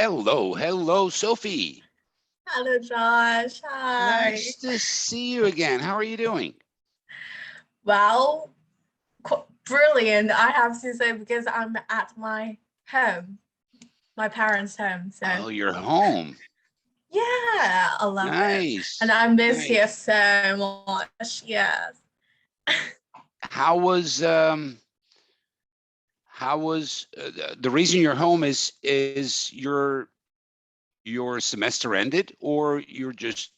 Hello, Sophie. Hello, Josh. Hi. Nice to see you again. How are you doing? Well, brilliant, I have to say, because I'm at my home, my parents' home. So, Oh, you're home. yeah, I love it. Nice. And I miss Nice. here so much. Yes. How was the reason you're home is your semester ended, or you're just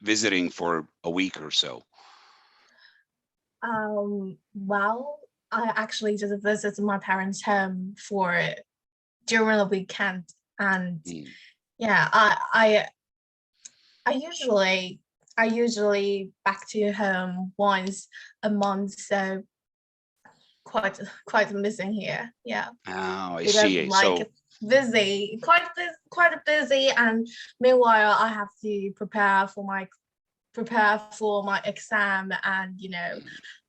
visiting for a week or so? Well, I actually just visited my parents' home during the weekend, and yeah, I usually back to home once a month, so quite missing here. Yeah. Oh, I Because see. like busy, quite busy, and meanwhile I have to prepare for my exam, and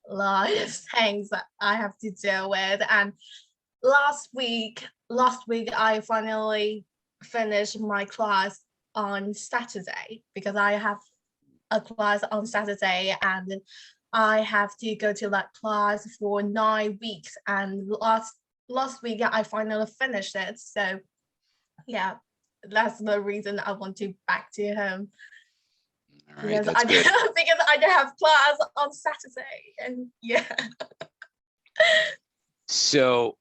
a lot of things that I have to deal with. And last week I finally finished my class on Saturday, because I have a class on Saturday, and I have to go to that class for 9 weeks. And last week I finally finished it. So yeah, that's the reason I want to back to home. All right, Because that's good. because I don't have class on Saturday, and yeah. So,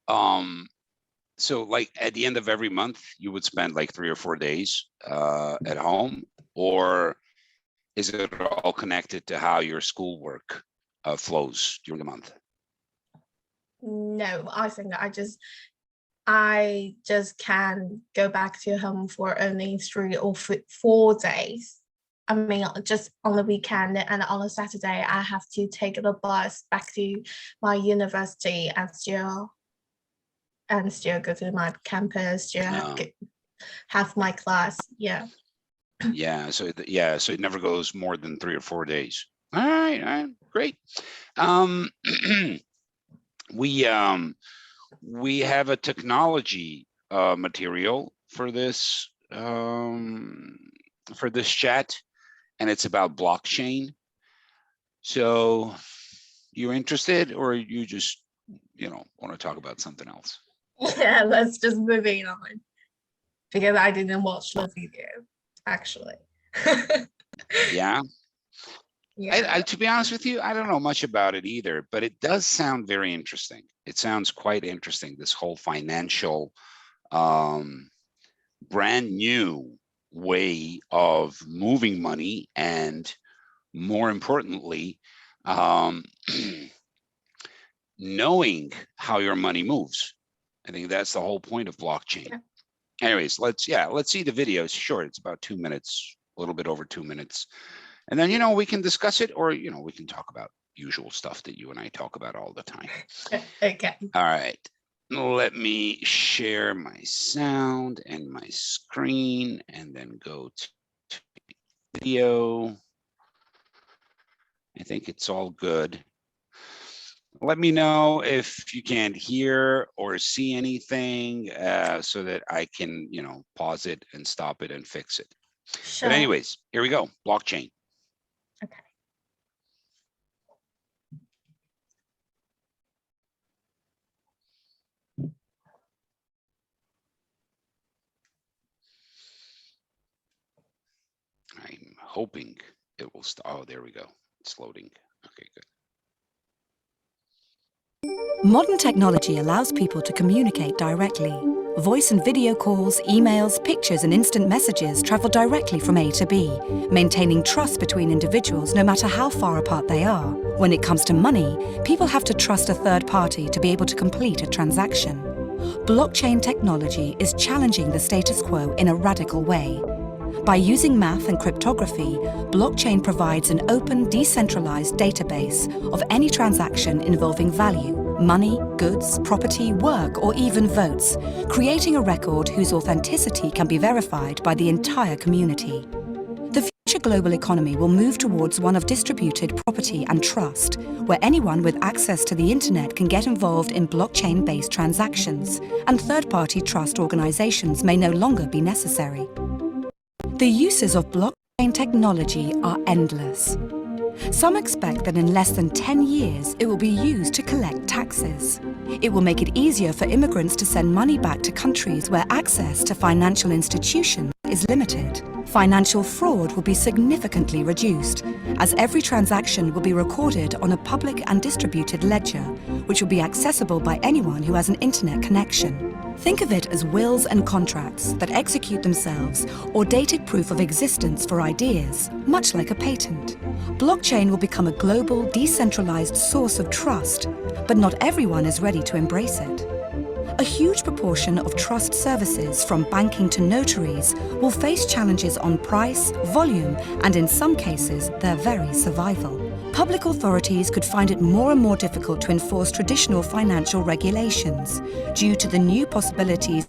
like at the end of every month, you would spend like 3 or 4 days at home, or is it all connected to how your schoolwork flows during the month? No, I think I just can go back to home for only 3 or 4 days. I mean, just on the weekend, and on a Saturday, I have to take the bus back to my university and still go to my campus, still have my class. Yeah. Yeah. So it never goes more than 3 or 4 days. All right, great. We have a technology material for this chat, and it's about blockchain. So you interested, or you just want to talk about something else? Yeah, let's just moving on, because I didn't watch the video actually. Yeah. Yeah. To be honest with you, I don't know much about it either, but it does sound very interesting. It sounds quite interesting, this whole financial brand new way of moving money, and more importantly, knowing how your money moves. I think that's the whole point of blockchain. Yeah. Anyways, let's see the video. It's short. It's about 2 minutes, a little bit over 2 minutes. And then, we can discuss it, or, we can talk about usual stuff that you and I talk about all the time. Okay. All right. Let me share my sound and my screen, and then go to video. I think it's all good. Let me know if you can't hear or see anything, so that I can, pause it and stop it and fix it. Sure. But anyways, here we go. Blockchain. Okay. I'm hoping it will stop. Oh, there we go. It's loading. Okay, good. Modern technology allows people to communicate directly. Voice and video calls, emails, pictures, and instant messages travel directly from A to B, maintaining trust between individuals no matter how far apart they are. When it comes to money, people have to trust a third party to be able to complete a transaction. Blockchain technology is challenging the status quo in a radical way. By using math and cryptography, blockchain provides an open, decentralized database of any transaction involving value, money, goods, property, work, or even votes, creating a record whose authenticity can be verified by the entire community. The future future global economy will move towards one of distributed property and trust, where anyone with access to the internet can get involved in blockchain-based transactions, and third-party trust organizations may no longer be necessary. The uses of blockchain technology are endless. Some expect that in less than 10 years, it will be used to collect taxes. It will make it easier for immigrants to send money back to countries where access to financial institutions is limited. Financial fraud will be significantly reduced, as every transaction will be recorded on a public and distributed ledger, which will be accessible by anyone who has an internet connection. Think of it as wills and contracts that execute themselves, or dated proof of existence for ideas, much like a patent. Blockchain will become a global, decentralized source of trust, but not everyone is ready to embrace it. A huge proportion of trust services, from banking to notaries, will face challenges on price, volume, and in some cases, their very survival. Public authorities could find it more and more difficult to enforce traditional financial regulations due to the new possibilities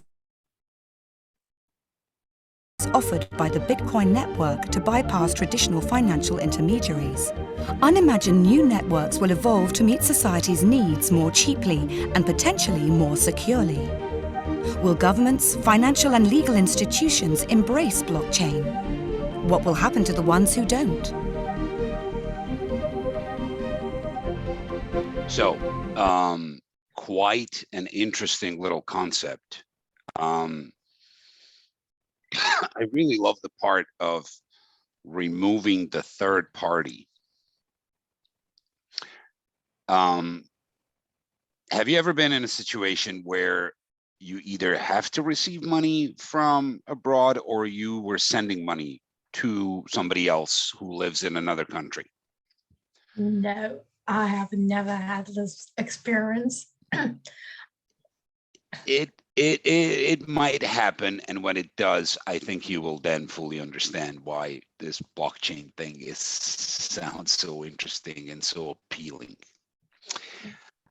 offered by the Bitcoin network to bypass traditional financial intermediaries. Unimagined new networks will evolve to meet society's needs more cheaply and potentially more securely. Will governments, financial and legal institutions embrace blockchain? What will happen to the ones who don't? So, quite an interesting little concept. I really love the part of removing the third party. Have you ever been in a situation where you either have to receive money from abroad or you were sending money to somebody else who lives in another country? No, I have never had this experience. It might happen, and when it does, I think you will then fully understand why this blockchain thing sounds so interesting and so appealing.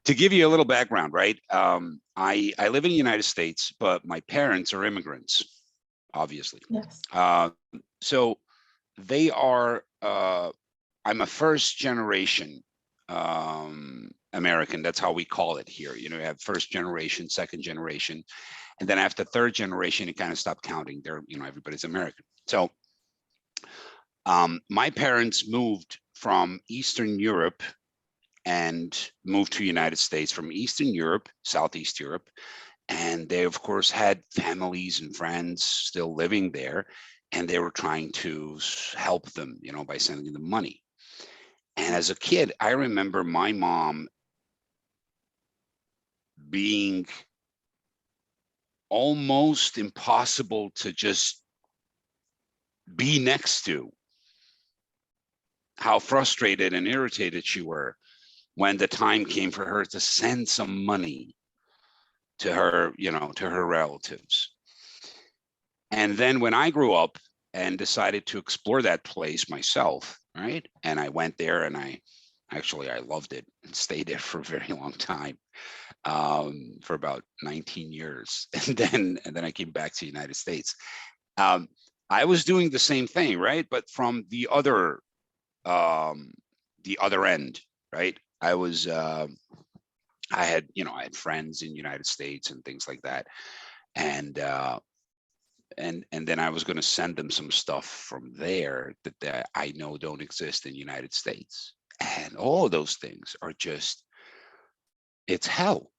To give you a little background, right? I live in the United States, but my parents are immigrants, obviously. Yes. So they are. I'm a first generation American. That's how we call it here. You know, you have first generation, second generation, and then after third generation, it kind of stopped counting. They're, you know, everybody's American. So my parents moved from Eastern Europe and moved to the United States from Eastern Europe, Southeast Europe. And they, of course, had families and friends still living there. And they were trying to help them, you know, by sending them money. And as a kid, I remember my mom being almost impossible to just be next to. How frustrated and irritated she were when the time came for her to send some money to her, you know, to her relatives. And then when I grew up and decided to explore that place myself, right? And I went there, and I loved it and stayed there for a very long time, for about 19 years. And then I came back to the United States. I was doing the same thing, right? But from the other end, right? I had friends in the United States and things like that. And then I was going to send them some stuff from there that I know don't exist in the United States. And all of those things are just, it's hell.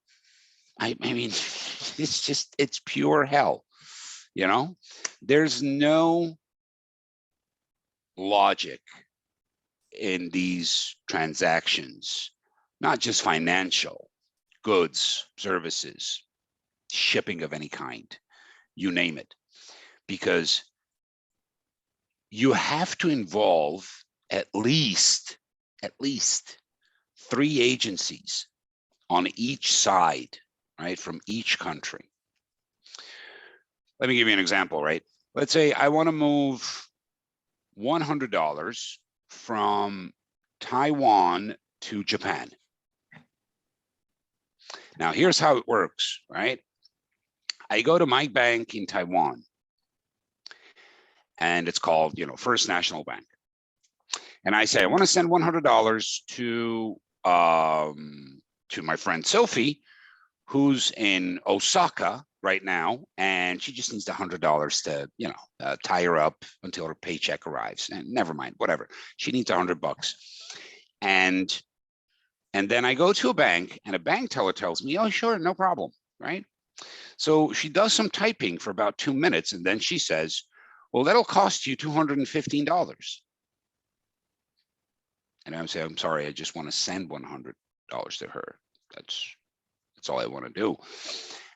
I mean, it's pure hell. You know, there's no logic in these transactions, not just financial, goods, services, shipping of any kind, you name it, because you have to involve at least 3 agencies on each side, right, from each country. Let me give you an example, right? Let's say I want to move $100 from Taiwan to Japan. Now, here's how it works, right? I go to my bank in Taiwan, and it's called, First National Bank. And I say, I want to send $100 to my friend Sophie, who's in Osaka right now, and she just needs $100 to, tie her up until her paycheck arrives. And never mind, whatever. She needs $100. And then I go to a bank, and a bank teller tells me, oh, sure, no problem, right? So she does some typing for about 2 minutes, and then she says, well, that'll cost you $215. And I'm saying, I'm sorry, I just want to send $100 to her. That's all I want to do.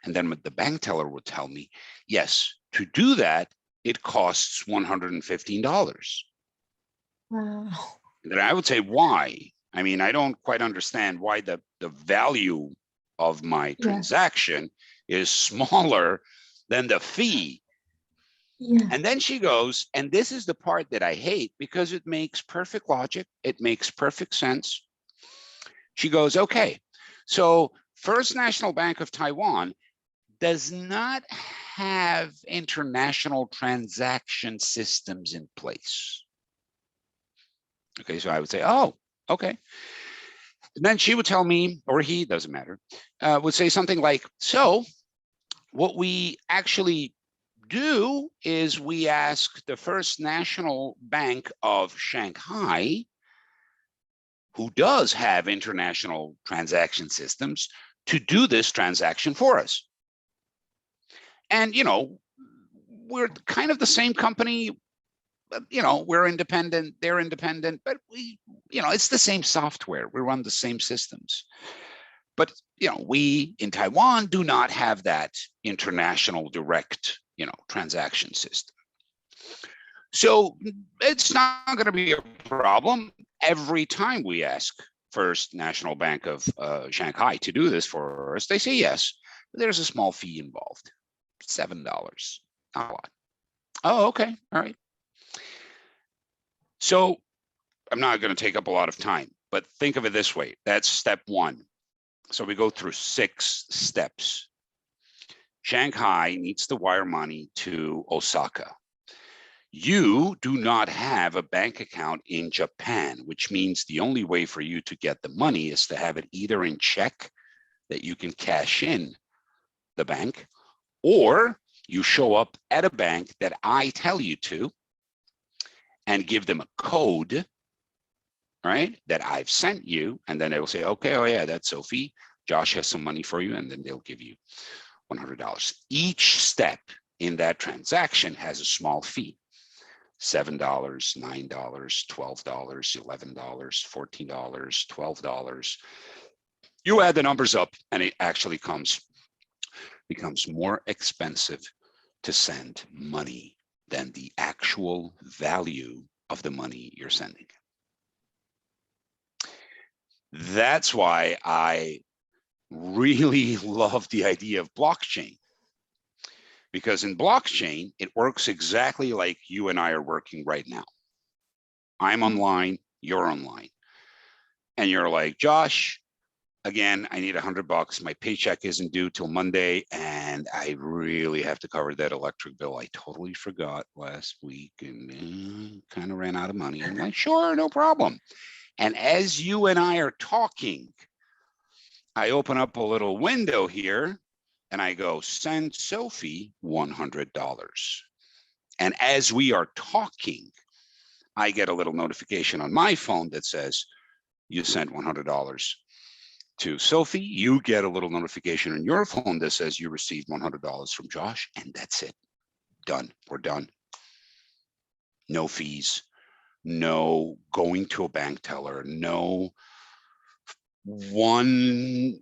And then the bank teller would tell me, yes, to do that, it costs $115. Wow. And then I would say, why? I mean, I don't quite understand why the value of my transaction is smaller than the fee. Yeah. And then she goes, and this is the part that I hate because it makes perfect logic. It makes perfect sense. She goes, okay, so First National Bank of Taiwan does not have international transaction systems in place. Okay, so I would say, oh, okay. And then she would tell me, or he, doesn't matter, would say something like, so what we actually do is we ask the First National Bank of Shanghai, who does have international transaction systems, to do this transaction for us. And, we're kind of the same company, but, we're independent, they're independent, but it's the same software. We run the same systems. But, we in Taiwan do not have that international direct transaction system. So it's not going to be a problem every time we ask First National Bank of Shanghai to do this for us. They say yes, but there's a small fee involved, $7, not a lot. Oh, okay, all right. So I'm not going to take up a lot of time, but think of it this way. That's step one. So we go through 6 steps. Shanghai needs to wire money to Osaka. You do not have a bank account in Japan, which means the only way for you to get the money is to have it either in check that you can cash in the bank, or you show up at a bank that I tell you to and give them a code, right, that I've sent you, and then they will say, okay, oh yeah, that's Sophie. Josh has some money for you, and then they'll give you $100. Each step in that transaction has a small fee. $7, $9, $12, $11, $14, $12. You add the numbers up and it actually becomes more expensive to send money than the actual value of the money you're sending. That's why I really love the idea of blockchain. Because in blockchain, it works exactly like you and I are working right now. I'm online, you're online. And you're like, Josh, again, I need $100. My paycheck isn't due till Monday, and I really have to cover that electric bill. I totally forgot last week and kind of ran out of money. I'm like, sure, no problem. And as you and I are talking, I open up a little window here, and I go, send Sophie $100. And as we are talking, I get a little notification on my phone that says, you sent $100 to Sophie. You get a little notification on your phone that says you received $100 from Josh, and that's it. Done. We're done. No fees, no going to a bank teller, no one-way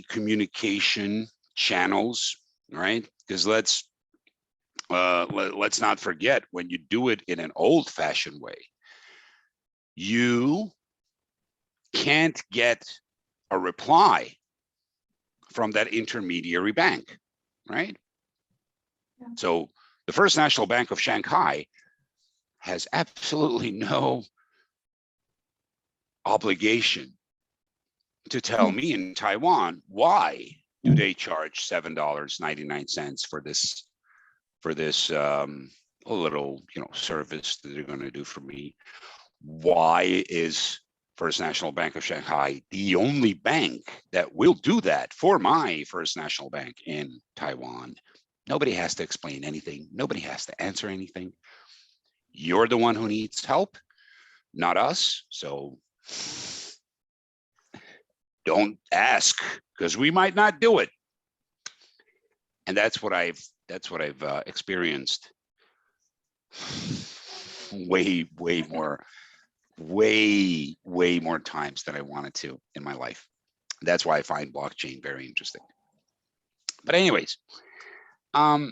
communication channels, right? Because let's not forget, when you do it in an old-fashioned way, you can't get a reply from that intermediary bank, right? Yeah. So the First National Bank of Shanghai has absolutely no obligation to tell me in Taiwan why do they charge $7.99 for this a little, service that they're going to do for me. Why is First National Bank of Shanghai the only bank that will do that for my First National Bank in Taiwan? Nobody has to explain anything. Nobody has to answer anything. You're the one who needs help, not us. So don't ask, because we might not do it. And that's what I've experienced way more times than I wanted to in my life. That's why I find blockchain very interesting. But anyways, how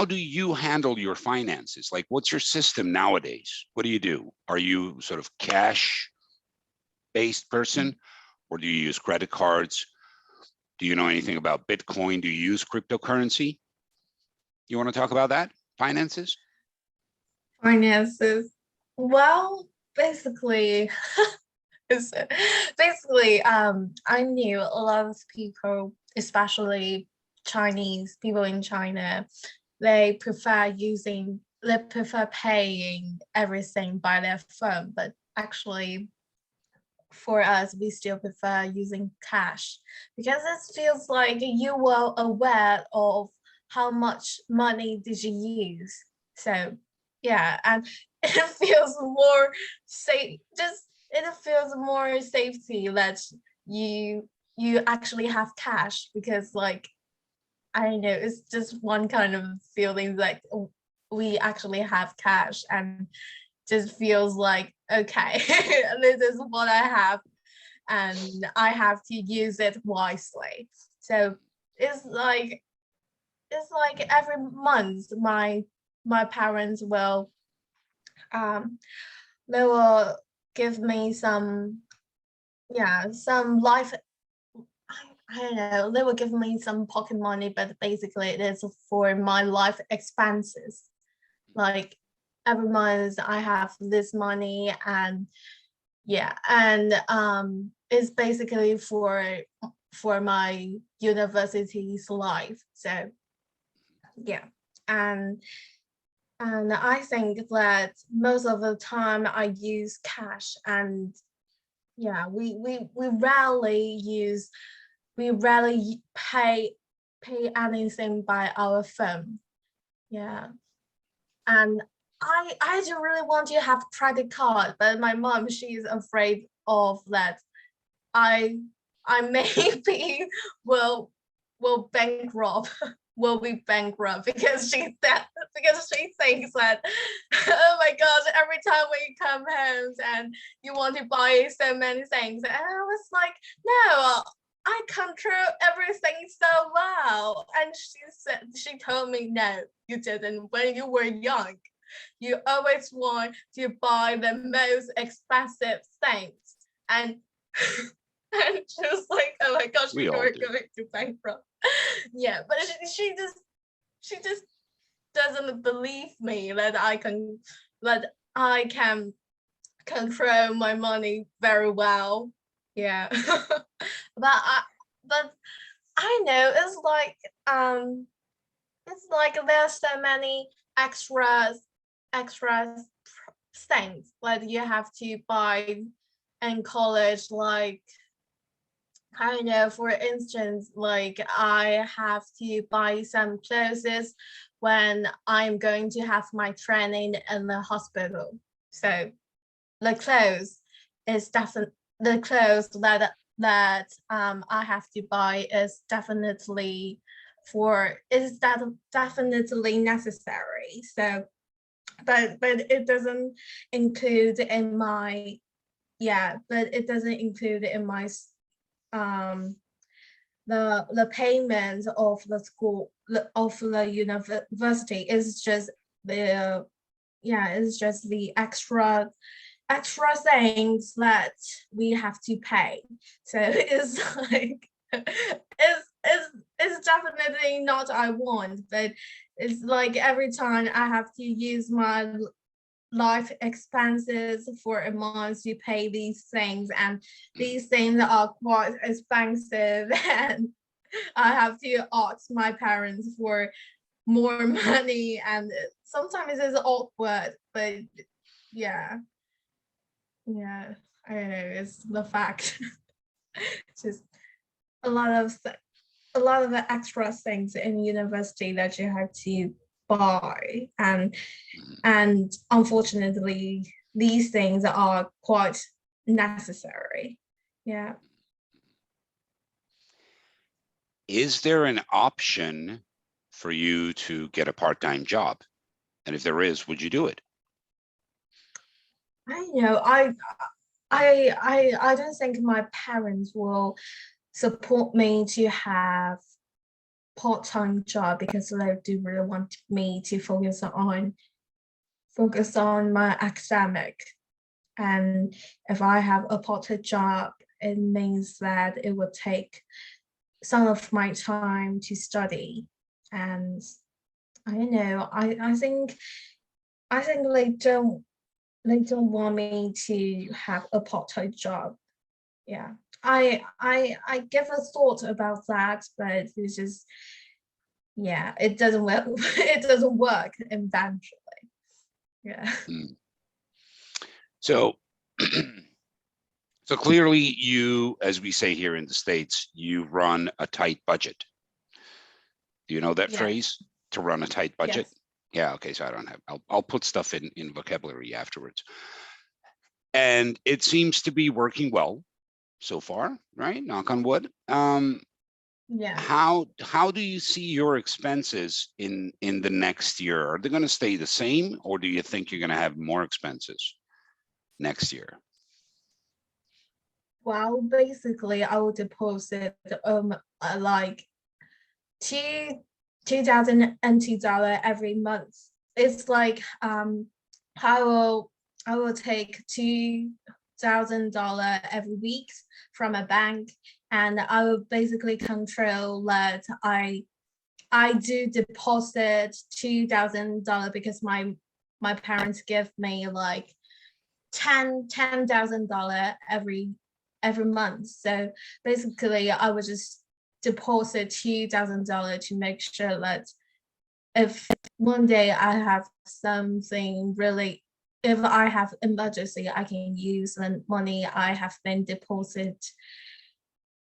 do you handle your finances? Like, what's your system nowadays? What do? Are you sort of cash-based person, or do you use credit cards? Do you know anything about Bitcoin? Do you use cryptocurrency? You want to talk about that? Finances? Finances. Well, basically, I knew a lot of people, especially Chinese people in China, they prefer paying everything by their phone, but actually for us, we still prefer using cash because it feels like you were aware of how much money did you use. So yeah, and it feels more safe. It feels more safety that you actually have cash, because like, I don't know, it's just one kind of feeling like we actually have cash, and just feels like, okay, this is what I have and I have to use it wisely. So it's like every month my parents will they will give me some life, I don't know, they will give me some pocket money, but basically it is for my life expenses. Like every month I have this money, and it's basically for my university's life. So yeah, and I think that most of the time I use cash, and yeah, we rarely pay anything by our phone. Yeah. And I don't really want to have credit card, but my mom, she's afraid of that. I maybe will bankrupt will be bankrupt, because she thinks that, oh my gosh, every time we come home and you want to buy so many things, and I was like, no, I control everything so well. And she told me, no, you didn't. When you were young, you always want to buy the most expensive things. And and she was like, oh my gosh, you're going to bankrupt. Yeah, but she just doesn't believe me that I can control my money very well. Yeah. but I know it's like there's so many extra things that you have to buy in college. Like, I don't know, for instance, like I have to buy some clothes when I'm going to have my training in the hospital. So the clothes is the clothes that I have to buy is definitely definitely necessary. So but it doesn't include in my the payment of the school of the university. Is just it's just the extra things that we have to pay. So it's like it's definitely not I want, but it's like every time I have to use my life expenses for a month to pay these things, and these things are quite expensive, and I have to ask my parents for more money, and sometimes it's awkward, but yeah, yeah, I don't know, it's the fact. It's just a lot of the extra things in university that you have to buy, and unfortunately these things are quite necessary. Yeah. Is there an option for you to get a part-time job? And if there is, would you do it? I know I don't think my parents will support me to have part-time job, because they do really want me to focus on my academic. And if I have a part-time job, it means that it would take some of my time to study. And I don't know, I think they don't want me to have a part-time job. Yeah. I give a thought about that, but it's just, yeah, it doesn't work. It doesn't work eventually. Yeah. Mm. So, so clearly you, as we say here in the States, you run a tight budget. Do you know that Yes. phrase, to run a tight budget? Yes. Yeah, okay, so I don't have, I'll put stuff in vocabulary afterwards. And it seems to be working well so far, right? Knock on wood. Yeah. How do you see your expenses in the next year? Are they going to stay the same, or do you think you're going to have more expenses next year? Well, basically, I will deposit like $2,002 every month. It's like I will take $2,000 every week from a bank, and I will basically control that I do deposit $2,000 because my parents give me like $10,000 every month. So basically, I would just deposit $2,000 to make sure that if one day I have something really, if I have emergency, I can use the money I have been deposited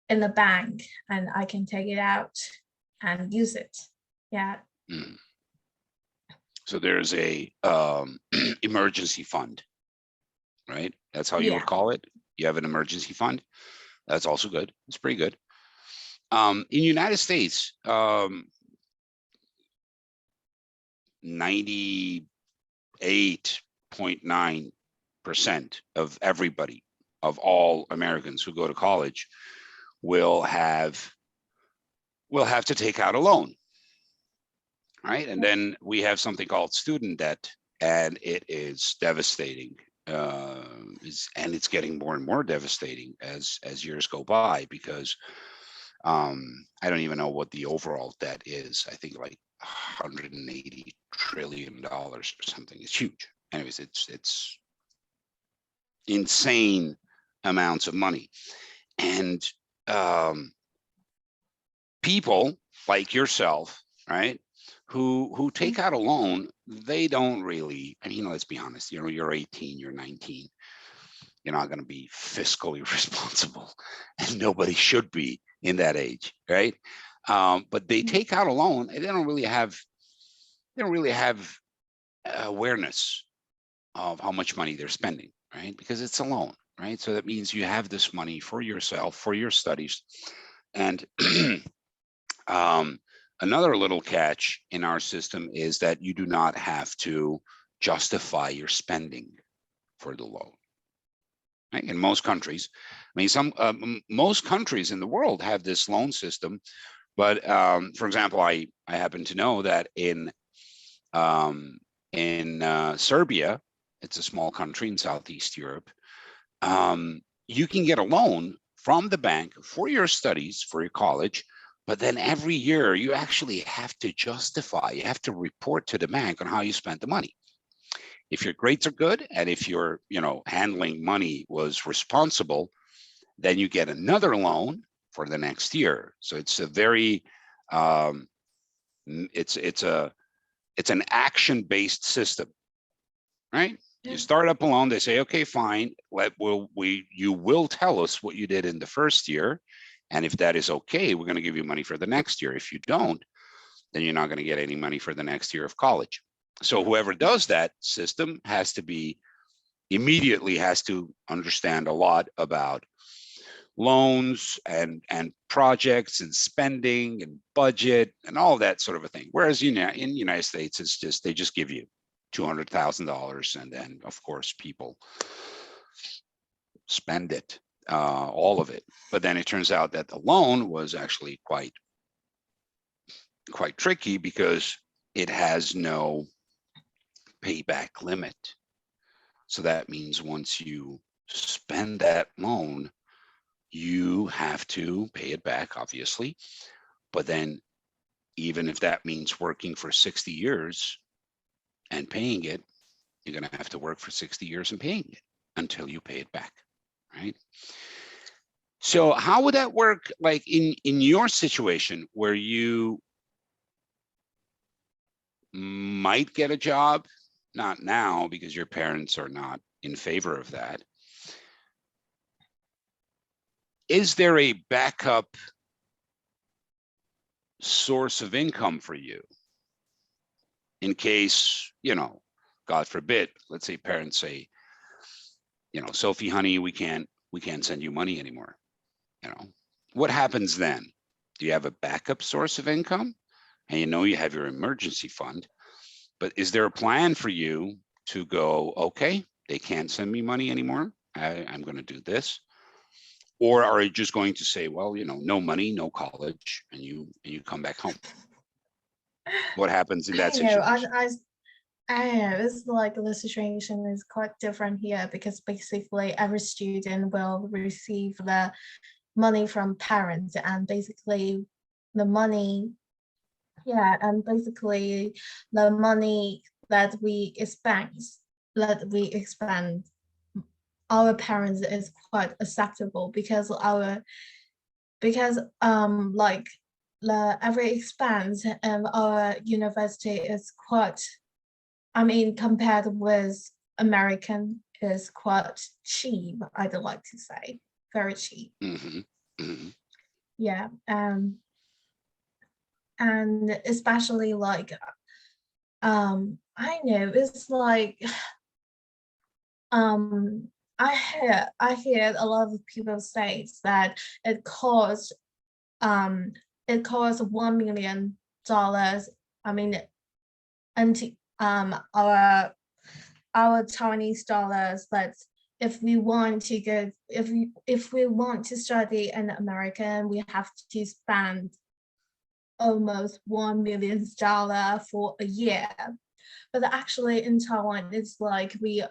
in the bank, and I can take it out and use it. Yeah. Mm. So there's a emergency fund, right? That's how you would Yeah. call it. You have an emergency fund. That's also good. It's pretty good. In United States, 98.9% of everybody, of all Americans who go to college, will have to take out a loan, right? And then we have something called student debt, and it is devastating. And it's getting more and more devastating as years go by, because I don't even know what the overall debt is. I think like $180 trillion or something. It's huge. Anyways, it's insane amounts of money. And people like yourself, right, who take out a loan, they don't really, I mean, let's be honest, you're 18, you're 19, you're not going to be fiscally responsible, and nobody should be in that age, right? But they take out a loan, and they don't really have awareness of how much money they're spending, right? Because it's a loan, right? So that means you have this money for yourself, for your studies. And another little catch in our system is that you do not have to justify your spending for the loan. Right? In most countries, I mean, most countries in the world have this loan system, but for example, I happen to know that in Serbia, it's a small country in Southeast Europe, you can get a loan from the bank for your studies, for your college, but then every year you actually have to justify, you have to report to the bank on how you spent the money. If your grades are good, and if your handling money was responsible, then you get another loan for the next year. So it's a very It's an action-based system, right? You start up a loan, they say, okay, fine, you will tell us what you did in the first year. And if that is okay, we're going to give you money for the next year. If you don't, then you're not going to get any money for the next year of college. So whoever does that system immediately has to understand a lot about loans and projects and spending and budget and all that sort of a thing. Whereas in the United States, it's just, they just give you $200,000 and then of course people spend it, all of it. But then it turns out that the loan was actually quite tricky because it has no payback limit. So that means once you spend that loan, you have to pay it back, obviously. But then even if that means working for 60 years and paying it, you're going to have to work for 60 years and paying it until you pay it back, right? So how would that work, like in your situation where you might get a job? Not now, because your parents are not in favor of that. Is there a backup source of income for you in case, God forbid, let's say parents say, Sophie, honey, we can't send you money anymore. What happens then? Do you have a backup source of income? And you have your emergency fund, but is there a plan for you to go, okay, they can't send me money anymore, I'm going to do this? Or are you just going to say, well, no money, no college, and you come back home? What happens in that situation? I know, it's like the situation is quite different here because basically every student will receive the money from parents, and basically the money, and basically the money that we expend, our parents is quite acceptable because like the every expense of our university is quite, compared with American, is quite cheap, I'd like to say, very cheap. Yeah, and especially like, I know it's like, I hear a lot of people say that it costs $1 million. Our Chinese dollars, but if we want to study in America, we have to spend almost $1 million for a year. But actually in Taiwan, it's like we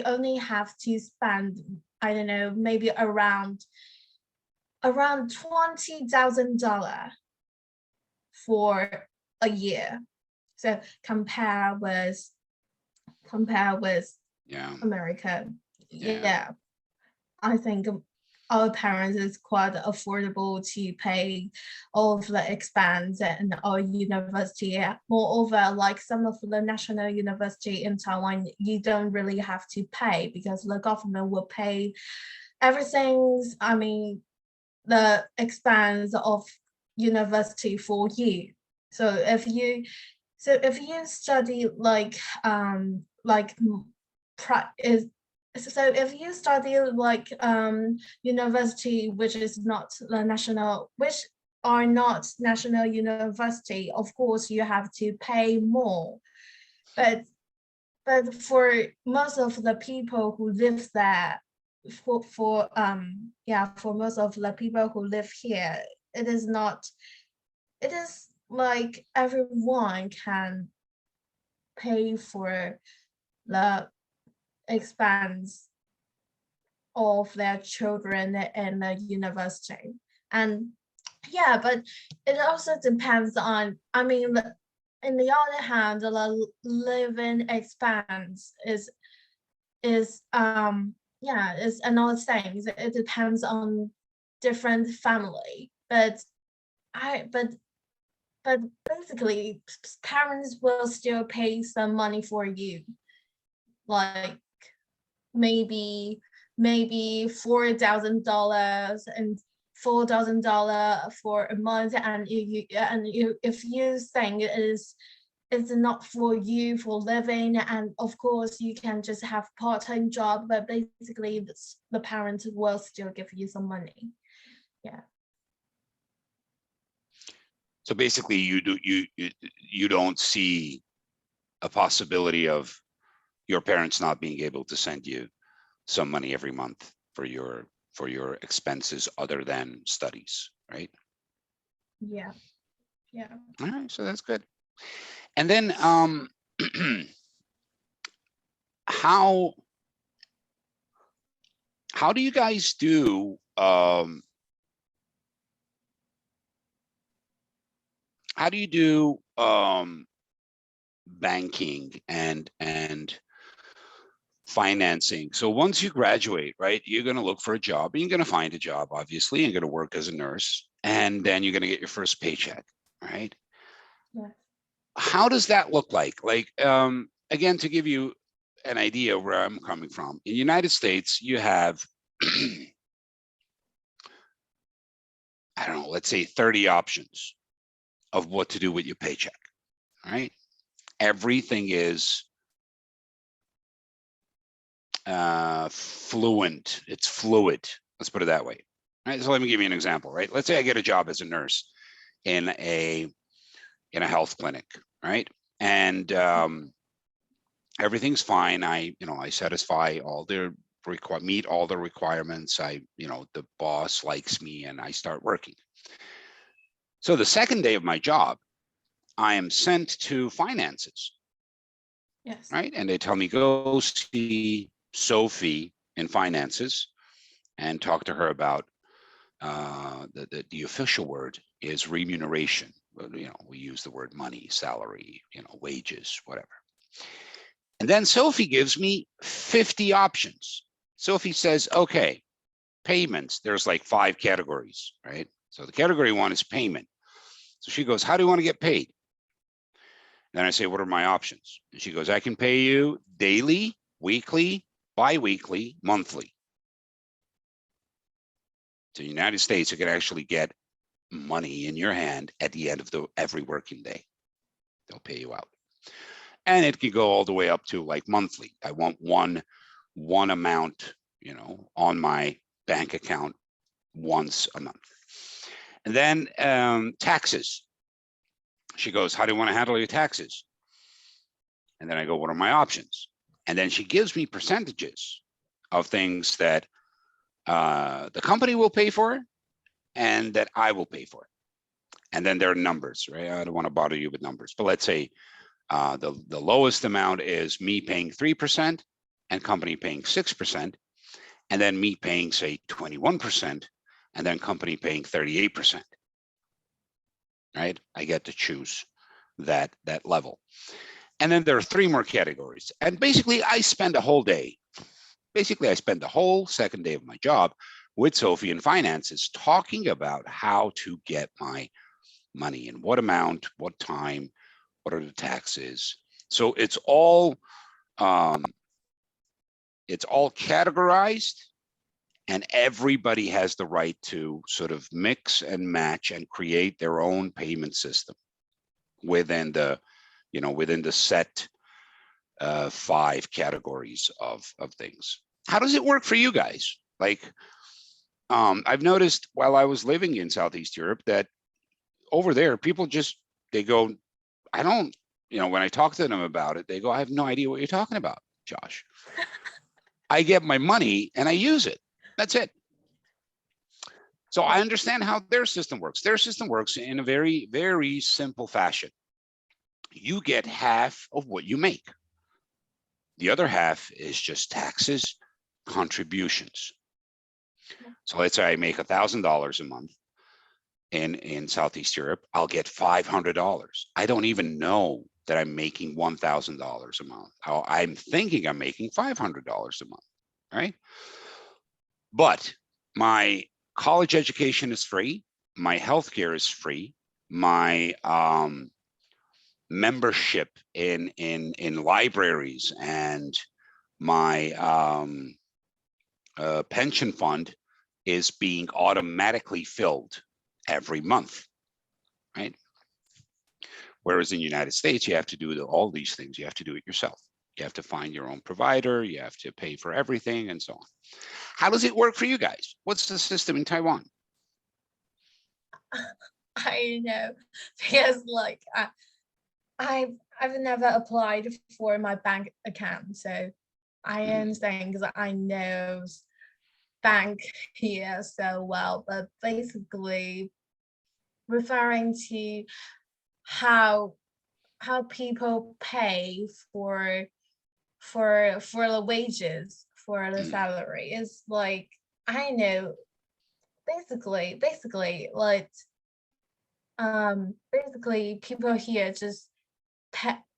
only have to spend, I don't know, maybe around $20,000 for a year. So compare with America. Yeah, I think our parents is quite affordable to pay all of the expense in our university. Moreover, like some of the national university in Taiwan, you don't really have to pay because the government will pay everything. The expense of university for you. So if you study so if you study like university which are not national university, of course you have to pay more. But for most of the people who live there, for most of the people who live here, it is like everyone can pay for the expense of their children in the university. And but it also depends on, in the other hand, the living expense is another thing. It depends on different family, but but basically parents will still pay some money for you, like maybe $4,000 and $4,000 for a month, and if you think it's not for you for living, and of course you can just have part-time job, but basically the parents will still give you some money. Yeah. So basically you don't see a possibility of your parents not being able to send you some money every month for your expenses other than studies, right? Yeah. All right, so that's good. And then how do you guys do banking and financing? So once you graduate, right, you're going to look for a job, and you're going to find a job, obviously, you're going to work as a nurse, and then you're going to get your first paycheck, right? Yeah. How does that look like? Like, again, to give you an idea of where I'm coming from, in the United States, you have, I don't know, let's say 30 options of what to do with your paycheck, right? Everything is fluent. It's fluid. Let's put it that way. Right. So let me give you an example, right? Let's say I get a job as a nurse in a health clinic, right? And everything's fine. I satisfy all their meet all the requirements. The boss likes me and I start working. So the second day of my job, I am sent to finances. Yes. Right. And they tell me, go see Sophie in finances and talk to her about the official word is remuneration. We use the word money, salary, wages, whatever. And then Sophie gives me 50 options. Sophie says, okay, payments, there's like 5 categories, right? So the category 1 is payment. So she goes, how do you want to get paid? Then I say, what are my options? And she goes, I can pay you daily, weekly, bi-weekly, monthly. So in the United States, you can actually get money in your hand at the end of every working day. They'll pay you out. And it can go all the way up to like monthly. I want one amount, on my bank account once a month. And then taxes. She goes, how do you want to handle your taxes? And then I go, what are my options? And then she gives me percentages of things that the company will pay for and that I will pay for. And then there are numbers, right? I don't want to bother you with numbers, but let's say the lowest amount is me paying 3% and company paying 6%, and then me paying, say, 21%, and then company paying 38%. Right? I get to choose that level. And then there are 3 more categories. And basically, I spend a whole day. Basically, I spend the whole second day of my job with Sophie in finances talking about how to get my money and what amount, what time, what are the taxes. So it's all categorized, and everybody has the right to sort of mix and match and create their own payment system within the set 5 categories of things. How does it work for you guys? Like, I've noticed while I was living in Southeast Europe that over there, people they go, I don't, when I talk to them about it, they go, I have no idea what you're talking about, Josh. I get my money and I use it. That's it. So I understand how their system works. Their system works in a very, very simple fashion. You get half of what you make. The other half is just taxes, contributions. So let's say I make $1,000 a month in Southeast Europe, I'll get $500. I don't even know that I'm making $1,000 a month. I'm thinking I'm making $500 a month, right? But my college education is free. My healthcare is free. my membership in libraries, and my pension fund is being automatically filled every month, right? Whereas in the United States, you have to do all these things. You have to do it yourself. You have to find your own provider. You have to pay for everything and so on. How does it work for you guys? What's the system in Taiwan? I know, because like I've never applied for my bank account, so I understand because I know bank here so well, but basically referring to how people pay for the wages, for the salary is like, I know basically like basically people here just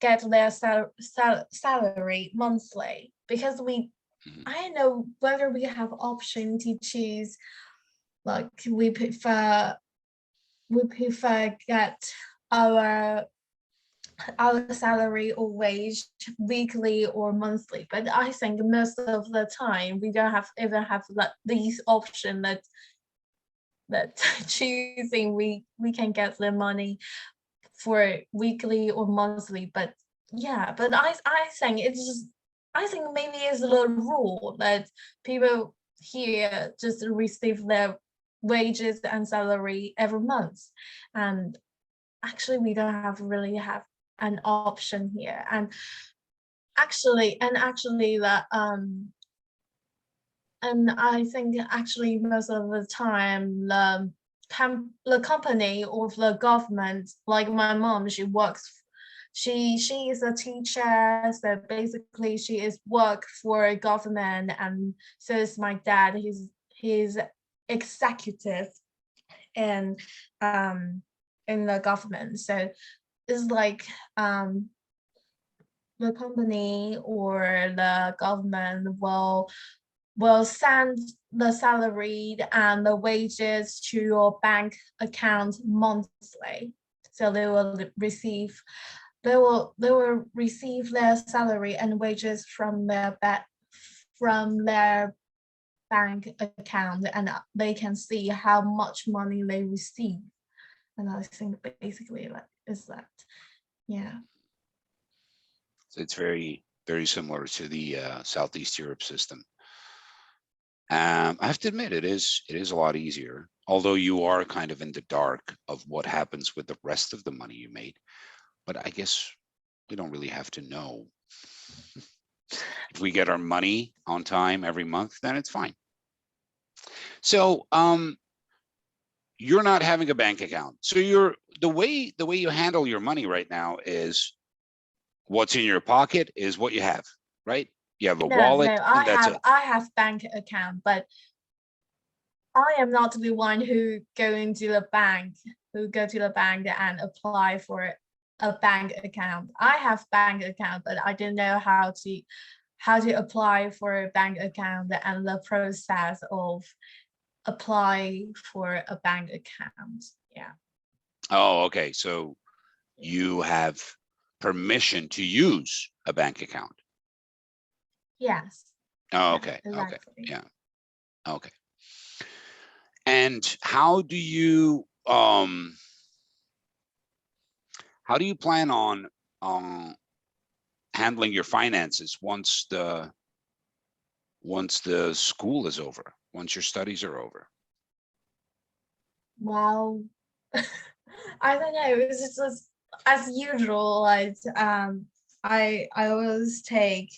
get their salary monthly, because I know whether we have option to choose, like we prefer get our salary or wage weekly or monthly, but I think most of the time we don't even have like these option that choosing we can get the money for weekly or monthly. But yeah, but I think it's just, I think maybe it's the rule that people here just receive their wages and salary every month, and actually we don't really have an option here. And actually that and I think actually most of the time the company or the government, like my mom, she is a teacher, so basically she is work for a government, and so is my dad. He's executive in the government, so it's like the company or the government will send the salary and the wages to your bank account monthly. So they will receive their salary and wages from their bank account, and they can see how much money they receive. And I think basically that is that. Yeah. So it's very, very similar to the Southeast Europe system. I have to admit, it is a lot easier, although you are kind of in the dark of what happens with the rest of the money you made. But I guess we don't really have to know. If we get our money on time every month, then it's fine. So you're not having a bank account. So the way you handle your money right now is what's in your pocket is what you have, right? You have a wallet, and that's it. I have bank account, but I am not the one who go to the bank and apply for a bank account. I have bank account, but I didn't know how to apply for a bank account and the process of apply for a bank account. Yeah. Oh, okay. So you have permission to use a bank account. Yes. Oh, okay. Exactly. Okay. Yeah. Okay. And how do you plan on handling your finances once the school is over, once your studies are over? Well, I don't know. It's just as usual. Like I always take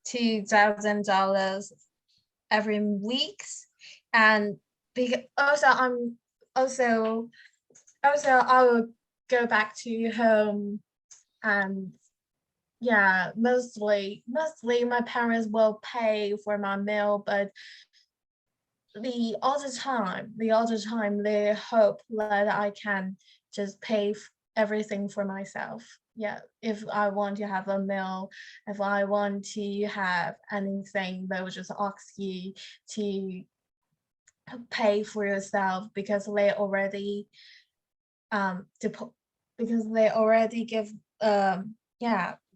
$2,000 every week, and because also I will go back to home, and yeah, mostly my parents will pay for my meal, but the other time they hope that I can just pay everything for myself. Yeah, if I want to have a meal, if I want to have anything, they will just ask you to pay for yourself, because they already because they already give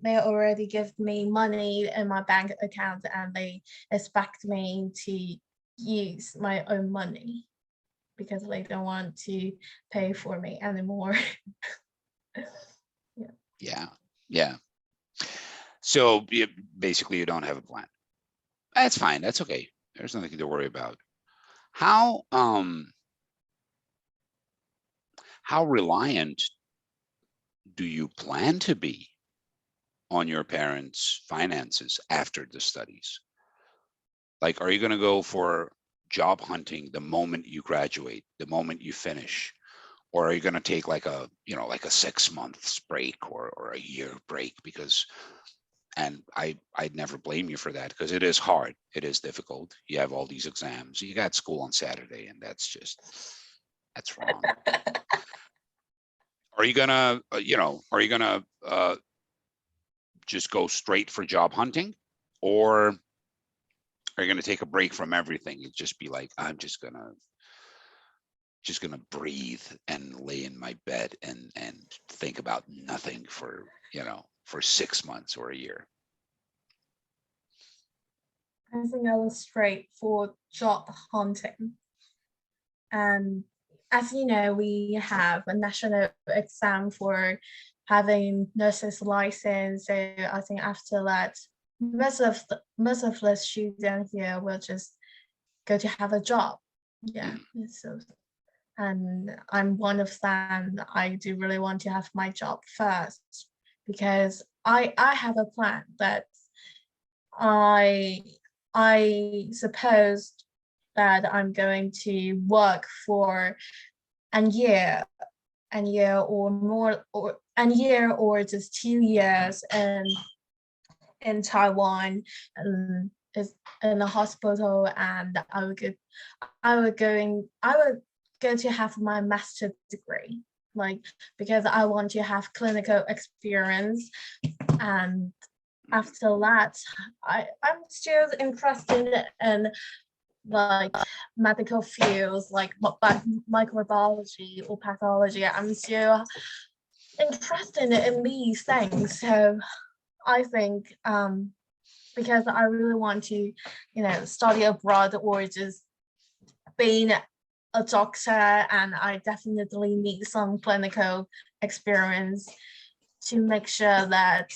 they already give me money in my bank account, and they expect me to use my own money because they don't want to pay for me anymore. Yeah. So basically you don't have a plan. That's fine. That's okay. There's nothing to worry about. How reliant do you plan to be on your parents' finances after the studies? Like, are you going to go for job hunting the moment you graduate, the moment you finish? Or are you going to take like a, like a 6 months break or a year break? Because, and I'd never blame you for that, because it is hard. It is difficult. You have all these exams. You got school on Saturday, and that's wrong. Are you gonna, just go straight for job hunting, or are you gonna take a break from everything and just be like, I'm just gonna breathe and lay in my bed and think about nothing for 6 months or a year? I think I was straight for job hunting. And as you know, we have a national exam for having nurse's license. So I think after that, most of the students here will just go to have a job. Yeah. So, and I'm one of them. I do really want to have my job first, because I have a plan that I suppose that I'm going to work for a year or more, or a year or just 2 years in Taiwan, is in a hospital, and I would go to have my master's degree, like, because I want to have clinical experience. And after that, I'm still interested in like medical fields, like microbiology or pathology. I'm still interested in these things. So I think because I really want to, study abroad or just being a doctor, and I definitely need some clinical experience to make sure that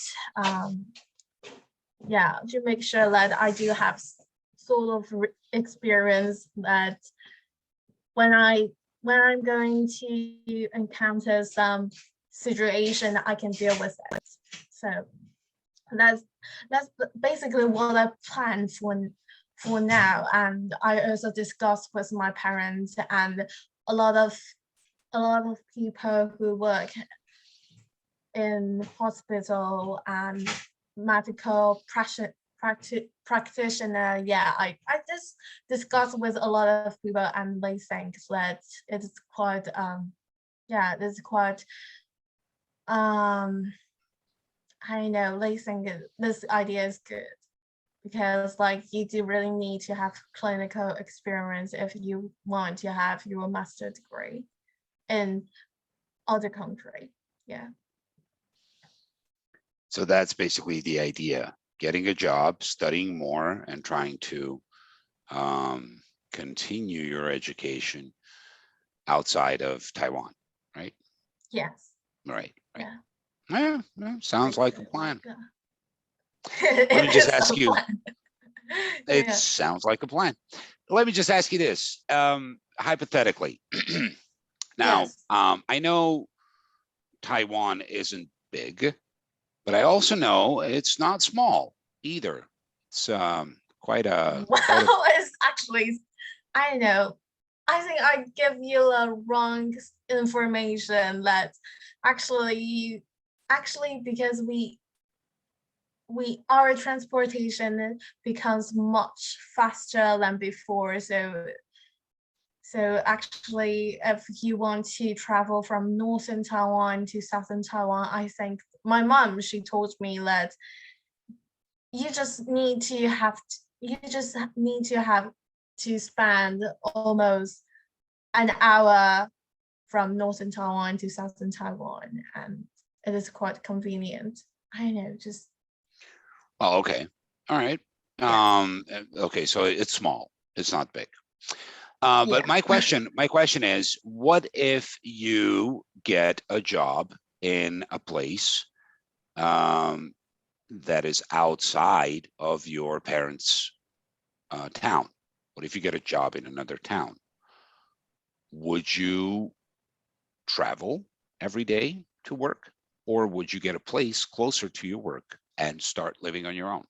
I do have sort of experience that when I'm going to encounter some situation, I can deal with it. So that's basically what I plan for now. And I also discussed with my parents and a lot of people who work in hospital and medical practitioner. Yeah, I just discussed with a lot of people, and they think that it's quite it's quite I know they think this idea is good, because like you do really need to have clinical experience if you want to have your master degree in other country. Yeah. So that's basically the idea: getting a job, studying more, and trying to continue your education outside of Taiwan, right? Yes. Right. Yeah. Yeah, sounds like a plan. Let me just ask you. It Yeah. sounds like a plan. Let me just ask you this, hypothetically. Now, Yes. I know Taiwan isn't big, but I also know it's not small either. It's quite a. Well, it's actually, I know. I think I give you a wrong information that actually because our transportation becomes much faster than before. So actually, if you want to travel from northern Taiwan to southern Taiwan, I think my mom, she told me that you just need to have to spend almost an hour from northern Taiwan to southern Taiwan, and it is quite convenient. I know, just Oh, okay. All right. Okay, so it's small. It's not big. But yeah. my question is, what if you get a job in a place that is outside of your parents' town? What if you get a job in another town? Would you travel every day to work, or would you get a place closer to your work and start living on your own?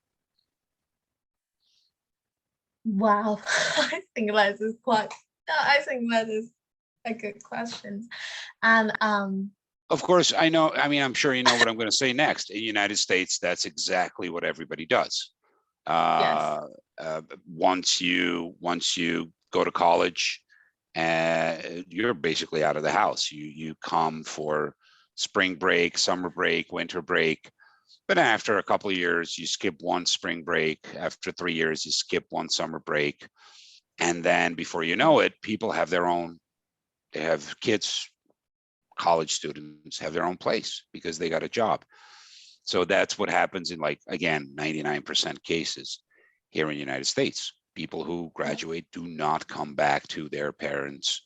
Wow, I think that is quite. I think that is a good question, and Of course, I know. I mean, I'm sure you know what I'm going to say next. In the United States, that's exactly what everybody does. yes, Once you go to college, you're basically out of the house. You come for spring break, summer break, winter break. But after a couple of years, you skip one spring break. After 3 years, you skip one summer break. And then before you know it, people have their own, they have kids, college students have their own place because they got a job. So that's what happens in, like, again, 99% cases here in the United States. People who graduate do not come back to their parents'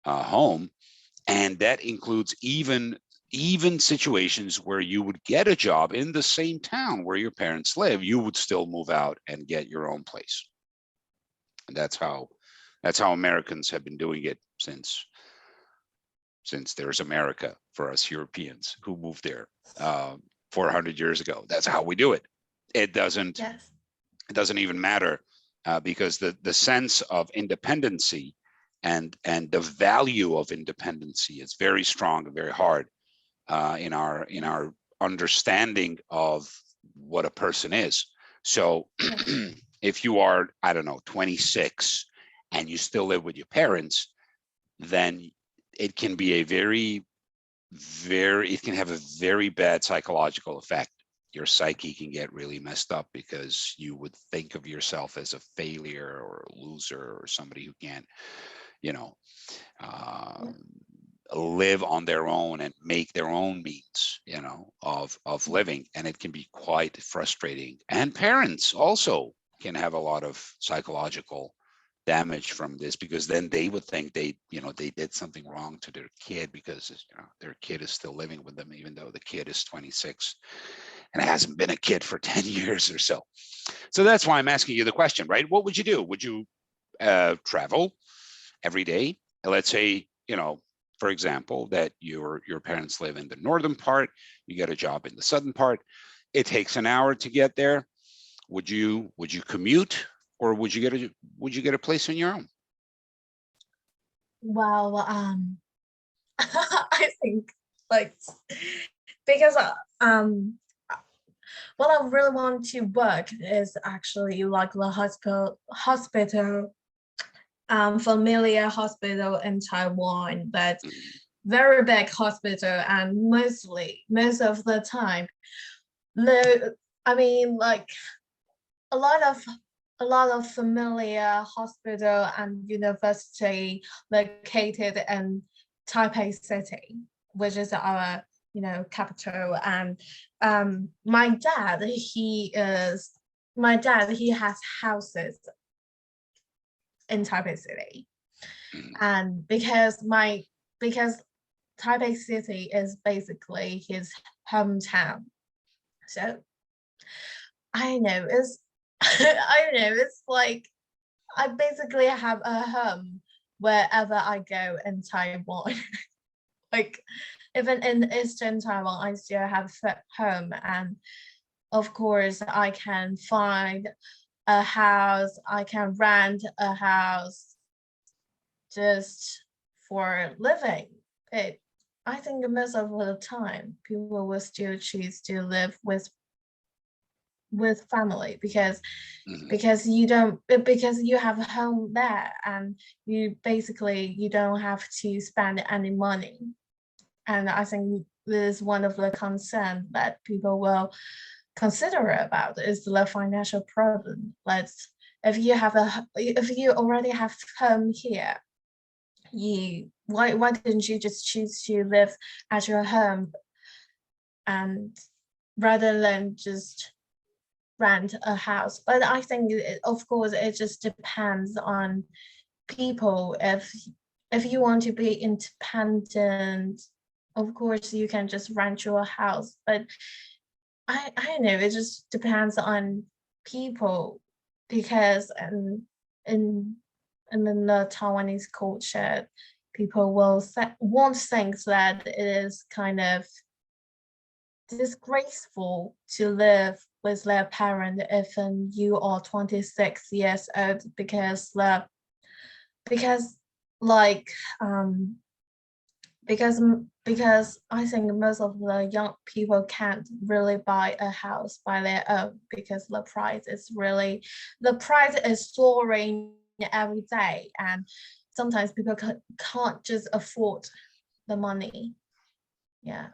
home. And that includes even situations where you would get a job in the same town where your parents live, you would still move out and get your own place. And that's how Americans have been doing it since there's America for us Europeans who moved there 400 years ago. That's how we do it. It doesn't yes, even matter because the sense of independency and the value of independency is very strong and very hard in our understanding of what a person is. So if you are, I don't know, 26 and you still live with your parents, then it can be a it can have a very bad psychological effect. Your psyche can get really messed up because you would think of yourself as a failure or a loser or somebody who can't, you know, live on their own and make their own means, of living. And it can be quite frustrating. And parents also can have a lot of psychological damage from this, because then they would think they did something wrong to their kid because their kid is still living with them, even though the kid is 26 and hasn't been a kid for 10 years or so. So that's why I'm asking you the question, right? What would you do? Would you travel every day? Let's say, for example, that your parents live in the northern part, you get a job in the southern part. It takes an hour to get there. Would you commute, or would you get a place on your own? well, I think, like, because what I really want to work is actually like the hospital, familiar hospital in Taiwan, but very big hospital, and most of the time, like a lot of familiar hospital and university located in Taipei City, which is our capital. And my dad, he has houses in Taipei City, and because Taipei City is basically his hometown, so I know it's I don't know, it's like I basically have a home wherever I go in Taiwan. Like, even in Eastern Taiwan, I still have home, and of course I can find a house, I can rent a house just for living. I think most of the time people will still choose to live with family, because you have a home there, and you don't have to spend any money. And I think this is one of the concerns that people will consider about, is the financial problem. If you already have home here, why didn't you just choose to live at your home, and rather than just rent a house? But I think of course it just depends on people. If you want to be independent, of course you can just rent your house. But I don't know, it just depends on people, because in in the Taiwanese culture, people won't think that it is kind of disgraceful to live with their parent if you are 26 years old, because like because I think most of the young people can't really buy a house by their own, because the price is soaring every day, and sometimes people can't just afford the money. Yeah.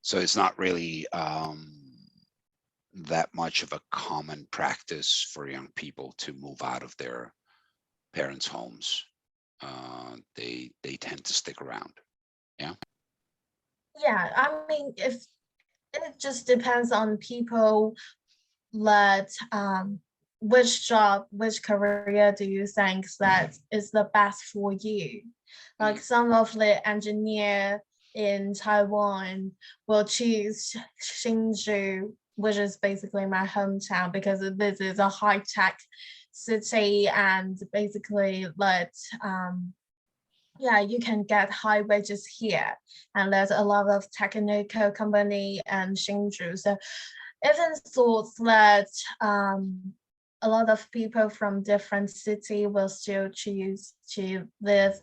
So it's not really that much of a common practice for young people to move out of their parents' homes. They tend to stick around. Yeah. Yeah, I mean, if it just depends on people that which career do you think that is the best for you? Like some of the engineer in Taiwan will choose Hsinchu, which is basically my hometown, because this is a high-tech city, and basically yeah, you can get high wages here, and there's a lot of technical company and Hsinchu. So even thought that a lot of people from different city will still choose to live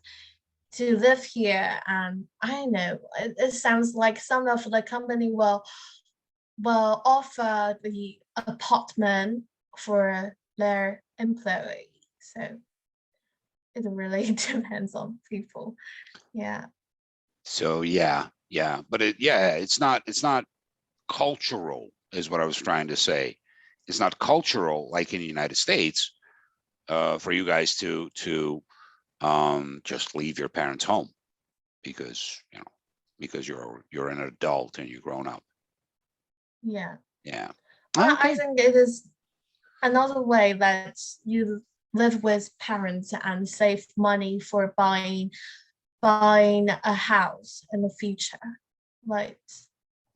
here. And I don't know, it sounds like some of the company will offer the apartment for their employee. So it really depends on people. Yeah. So yeah, but it's not cultural, is what I was trying to say. It's not cultural like in the United States for you guys to just leave your parents' home because you're an adult and you're grown up. Yeah. Yeah. I think it is another way that you live with parents and save money for buying a house in the future, like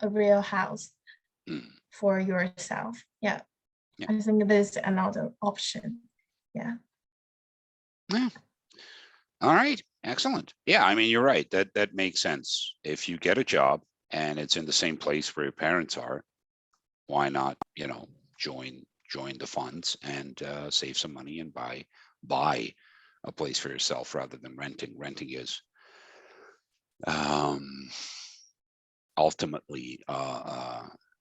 a real house for yourself. Yeah. I think there's another option. Yeah. All right, excellent. Yeah, I mean, you're right. That makes sense. If you get a job and it's in the same place where your parents are, why not, join the funds and save some money and buy a place for yourself rather than renting. Renting is ultimately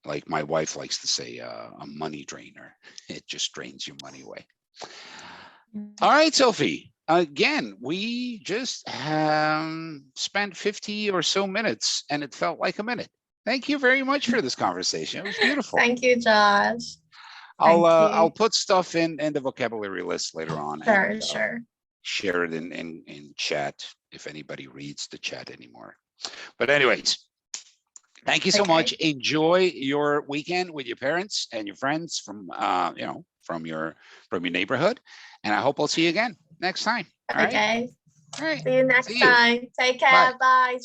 like my wife likes to say, a money drainer. It just drains your money away. All right, Sophie. Again, we just spent 50 or so minutes and it felt like a minute. Thank you very much for this conversation. It was beautiful. Thank you, Josh. I'll put stuff in the vocabulary list later on. Sure. Share it in chat if anybody reads the chat anymore. But anyways, thank you so much. Enjoy your weekend with your parents and your friends from from your neighborhood. And I hope I'll see you again next time. All right. See you next time. Take care. Bye.